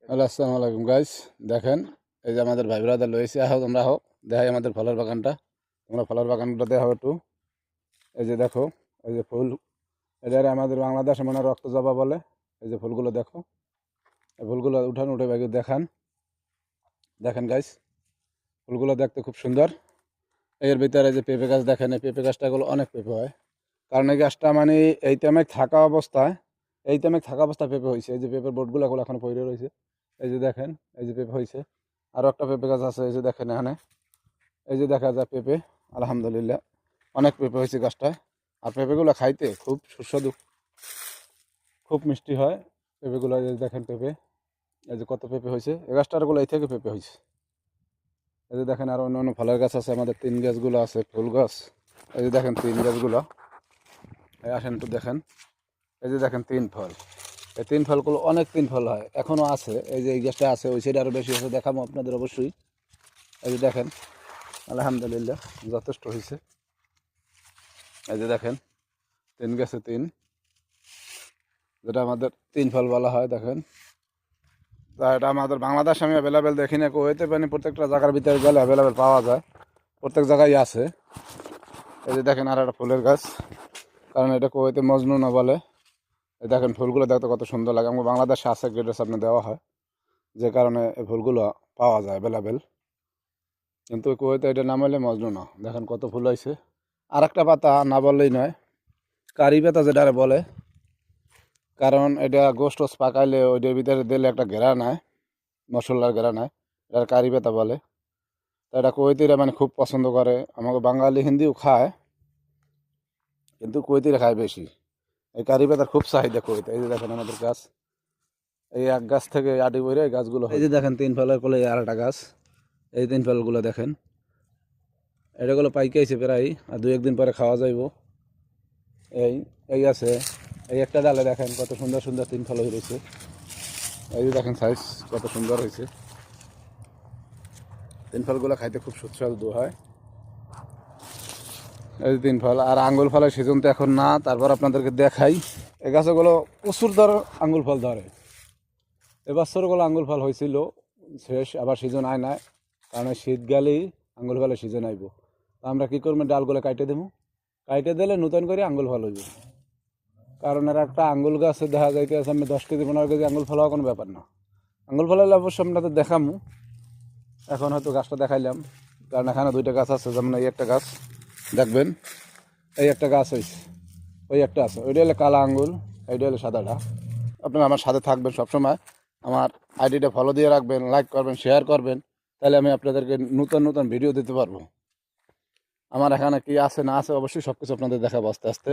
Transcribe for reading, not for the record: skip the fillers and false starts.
Hello, আসসালামু আলাইকুম guys. দেখেন, এই যে আমাদের ভাই ব্রাদার লয়েছে, আহো তোমরা আহো, দেখাই আমাদের ফলের বাগানটা। তোমরা ফলের বাগানটা দেখাও একটু। এই যে দেখো, এই যে ফুল, এটারে আমাদের বাংলাদেশে মানে রক্ত জবা বলে। এই যে ফুলগুলো দেখো, এই ফুলগুলো উঠান, উঠে ব্যাগে দেখান। দেখেন গাইস, ফুলগুলো দেখতে খুব সুন্দর। এর ভিতরে এই যে পেঁপে গাছ দেখেন, এই পেঁপে গাছটাগুলো অনেক পেঁপে হয়। কারণ এই গাছটা মানে এই টাইমে থাকা অবস্থায় পেঁপে হয়েছে। এই যে পেঁপের বোটগুলো এখন পড়ে রয়েছে। এই যে দেখেন, এই যে পেঁপে হয়েছে। আরও একটা পেঁপে গাছ আছে, এই যে দেখেন এখানে। এই যে দেখা যায় পেঁপে, আলহামদুলিল্লাহ অনেক পেঁপে হয়েছে গাছটায়। আর পেঁপেগুলো খাইতে খুব সুস্বাদু, খুব মিষ্টি হয় পেঁপেগুলো। এই যে দেখেন পেঁপে, এই যে কত পেঁপে হয়েছে। এই গাছটারগুলো এই থেকে পেঁপে হয়েছে। এই যে দেখেন, আর অন্য অন্য ফলের গাছ আছে আমাদের, তিন গাছগুলো আছে ফুল গাছ। এই যে দেখেন তিন গাছগুলো, এই আসেন একটু দেখেন। এই যে দেখেন তিন ফল, এই তিন ফলগুলো অনেক তিন ফল হয়, এখনও আছে। এই যে এই গাছটা আছে, ওই সাইডে আরও বেশি আছে, দেখাবো আপনাদের অবশ্যই। এই যে দেখেন, আলহামদুলিল্লাহ যথেষ্ট হয়েছে। এই যে দেখেন, তিন গাছে তিন, যেটা আমাদের তিন ফল বলা হয়। দেখেন, তা এটা আমাদের বাংলাদেশ আমি অ্যাভেলেবেল দেখি না, কুয়েতে পানি প্রত্যেকটা জায়গার ভিতরে গেলে অ্যাভেলেবেল পাওয়া যায়, প্রত্যেক জায়গায় আছে। এই যে দেখেন আর একটা ফুলের গাছ, কারণ এটা কুয়েতে মজনুনা বলে। এই দেখেন ফুলগুলো দেখতে কত সুন্দর লাগে। আমাকে বাংলাদেশে আছে, গ্রেডের সামনে দেওয়া হয়, যে কারণে এই ফুলগুলো পাওয়া যায় অ্যাভেলেবেল। কিন্তু কুয়েতে এটা নাম হলে মজনুনা। দেখেন কত ফুল হয়েছে। আর একটা পাতা না বললেই নয়, কারি পাতা যেটা বলে, কারণ এটা গোস্ট টোস পাকাইলে ওইটার ভিতরে দিলে একটা ঘেরা নেয়, মশলার ঘেরা নেয়, এটা কারি পাতা বলে। তা এটা কুয়েতিরা মানে খুব পছন্দ করে। আমাকে বাঙালি হিন্দিও খায়, কিন্তু কুয়েতিরা খায় বেশি। এই কারি পাতার খুব চাহিদা কুয়েতে। এই যে দেখেন আমাদের গাছ, এই এক গাছ থেকে আটি বইরে এই গাছগুলো। এই যে দেখেন তিন ফলের কোলে আর একটা গাছ, এই তিন ফলগুলো দেখেন, এটাগুলো পাইকাইছে প্রায়, আর দু একদিন পরে খাওয়া যাইব। এই এই আছে, এই একটা ডালে দেখেন কত সুন্দর সুন্দর তিন ফল হয়ে রয়েছে। এই যে দেখেন সাইজ কত সুন্দর হয়েছে। তিন ফলগুলো খাইতে খুব সুস্বাদু হয়। এই যে তিন ফল, আর আঙ্গুল ফলের সিজন তো এখন না, তারপর আপনাদেরকে দেখাই। এই গাছগুলো প্রচুর আঙ্গুল ফল ধরে। এবছরগুলো আঙ্গুল ফল হয়েছিল, শেষ, আবার সিজন আয় নাই, কারণ শীত গেলেই আঙ্গুল ফলের সিজন আইব। তা আমরা কী করবো, ডালগুলো কাইটে দেবো, কাইটে দিলে নতুন করে আঙ্গুল ফল হইব। কারণ এর একটা আঙ্গুল গাছে দেখা যাইতেছে আমি 10 কেজি 15 কেজি আঙ্গুল ফল হওয়া কোনো ব্যাপার না। আঙ্গুল ফল হলে অবশ্য আমরা তো দেখামু, এখন হয়তো গাছটা দেখাইলাম, কারণ এখানে দুইটা গাছ আছে। যেমন এই একটা গাছ দেখবেন, এই একটা গাছ হয়েছে, ওই একটা আছে, ওইটা হলে কালা আঙ্গুল, এইটা হলে সাদাটা। আপনারা আমার সাথে থাকবেন সবসময়, আমার আইডিটা ফলো দিয়ে রাখবেন, লাইক করবেন, শেয়ার করবেন, তাহলে আমি আপনাদেরকে নতুন নতুন ভিডিও দিতে পারবো। আমার এখানে কি আছে না আছে অবশ্যই সব কিছু আপনাদের দেখাবো আস্তে আস্তে।